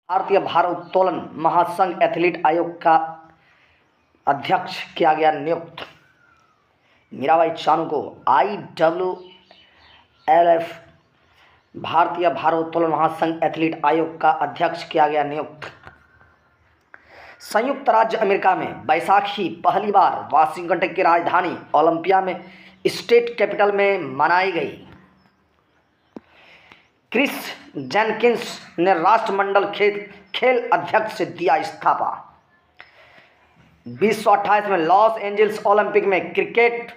भारतीय भारोत्तोलन महासंघ एथलीट आयोग का अध्यक्ष किया गया नियुक्त। मीराबाई चानू को IWLF भारतीय भारोत्तोलन महासंघ एथलीट आयोग का अध्यक्ष किया गया नियुक्त। संयुक्त राज्य अमेरिका में बैसाखी पहली बार वाशिंगटन की राजधानी ओलंपिया में स्टेट कैपिटल में मनाई गई। क्रिस जेनकिंस ने राष्ट्रमंडल खेल अध्यक्ष से दिया इस्तीफा। 2028 में लॉस एंजल्स ओलंपिक में क्रिकेट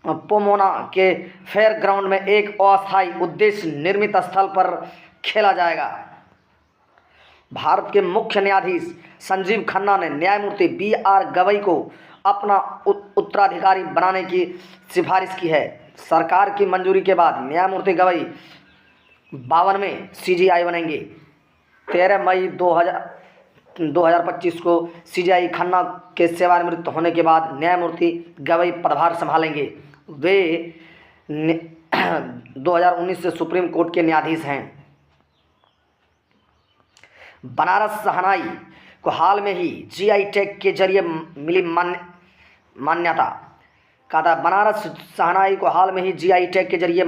पोमोना के फेयर ग्राउंड में एक अस्थायी उद्देश्य निर्मित स्थल पर खेला जाएगा। भारत के मुख्य न्यायाधीश संजीव खन्ना ने न्यायमूर्ति BR गवई को अपना उत्तराधिकारी बनाने की सिफारिश की है। सरकार की मंजूरी के बाद न्यायमूर्ति गवई 52वें CJI बनेंगे। 13 मई 2025 को CJI खन्ना के सेवानिवृत्त होने के बाद न्यायमूर्ति गवई पदभार संभालेंगे। वे 2019 से सुप्रीम कोर्ट के न्यायाधीश हैं। बनारस शहनाई को हाल में ही GI टैग के जरिए मिली मान्यता। बनारस शहनाई को हाल में ही GI टैग के जरिए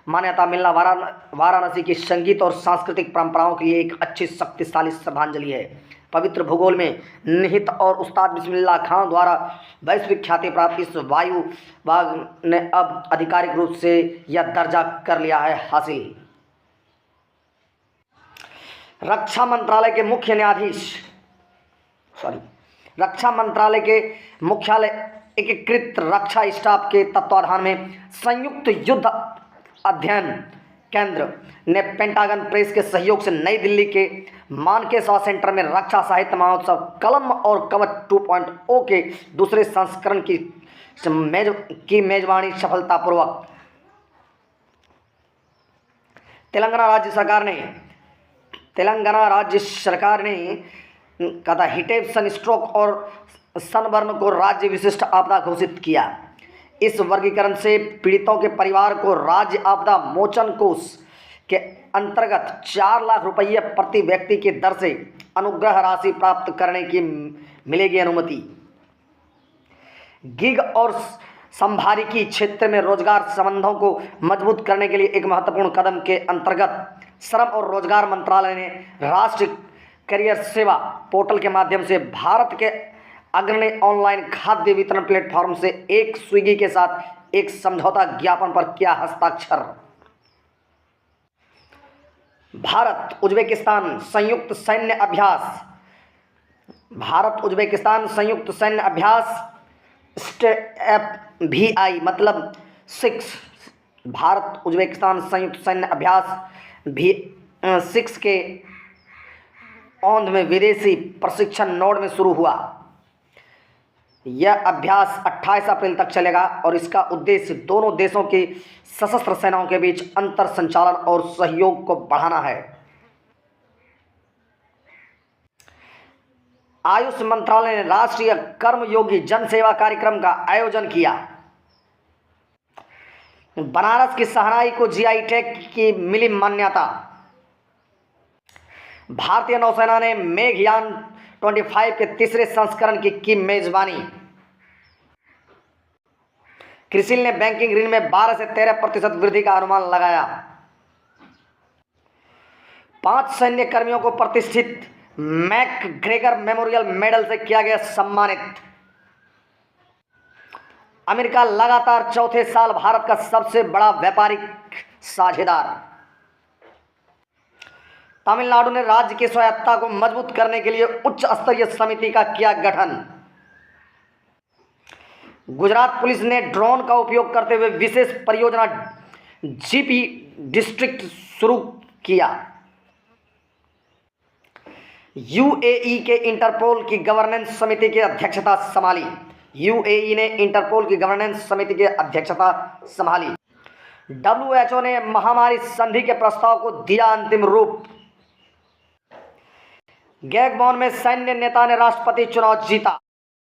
मान्यता मिलना वाराणसी की संगीत और सांस्कृतिक परंपराओं के लिए एक अच्छी शक्तिशाली श्रद्धांजलि है। पवित्र भूगोल में निहित और उस्ताद बिस्मिल्लाह खान द्वारा वैश्विक ख्याति प्राप्त इस वायु वाग ने अब आधिकारिक रूप से यह दर्जा कर लिया है हासिल। रक्षा मंत्रालय के मुख्यालय एकीकृत रक्षा स्टाफ के तत्वाधान में संयुक्त युद्ध अध्ययन केंद्र ने पेंटागन प्रेस के सहयोग से नई दिल्ली के मानेकशॉ सेंटर में रक्षा साहित्य महोत्सव कलम और कवच 2.0 के दूसरे संस्करण की मेजबानी सफलतापूर्वक। तेलंगाना राज्य सरकार ने हिटेव सनस्ट्रोक और सनबर्न को राज्य विशिष्ट आपदा घोषित किया। इस वर्गीकरण से पीड़ितों के परिवार को राज्य आपदा मोचन कोष के अंतर्गत 4 लाख रुपये प्रति व्यक्ति की दर से अनुग्रह राशि प्राप्त करने की मिलेगी अनुमति। गिग और संभारिकी क्षेत्र में रोजगार संबंधों को मजबूत करने के लिए एक महत्वपूर्ण कदम के अंतर्गत श्रम और रोजगार मंत्रालय ने राष्ट्रीय करियर सेवा पोर्टल के माध्यम से भारत के अग्रणी ऑनलाइन खाद्य वितरण प्लेटफॉर्म से एक स्विगी के साथ एक समझौता ज्ञापन पर किया हस्ताक्षर। भारत उज्बेकिस्तान संयुक्त सैन्य अभ्यास STFVI मतलब 6 भारत उज्बेकिस्तान संयुक्त सैन्य अभ्यास 6 के औंध में विदेशी प्रशिक्षण नोड में शुरू हुआ। यह अभ्यास 28 अप्रैल तक चलेगा और इसका उद्देश्य दोनों देशों की सशस्त्र सेनाओं के बीच अंतर संचालन और सहयोग को बढ़ाना है। आयुष मंत्रालय ने राष्ट्रीय कर्मयोगी जनसेवा कार्यक्रम का आयोजन किया। बनारस की शहनाई को GI टैग की मिली मान्यता। भारतीय नौसेना ने मेघयान 25 के तीसरे संस्करण की मेजबानी। क्रिसिल ने बैंकिंग ऋण में 12 से 13% वृद्धि का अनुमान लगाया। 5 सैन्य कर्मियों को प्रतिष्ठित मैकग्रेगर मेमोरियल मेडल से किया गया सम्मानित। अमेरिका लगातार चौथे साल भारत का सबसे बड़ा व्यापारिक साझेदार। तमिलनाडु ने राज्य की स्वायत्तता को मजबूत करने के लिए उच्च स्तरीय समिति का किया गठन। गुजरात पुलिस ने ड्रोन का उपयोग करते हुए विशेष परियोजना GP डिस्ट्रिक्ट शुरू किया। UAE के इंटरपोल की गवर्नेंस समिति की अध्यक्षता संभाली। UAE ने इंटरपोल की गवर्नेंस समिति की अध्यक्षता संभाली। WHO ने महामारी संधि के प्रस्ताव को दिया अंतिम रूप। गैबोन में सैन्य नेता ने राष्ट्रपति चुनाव जीता।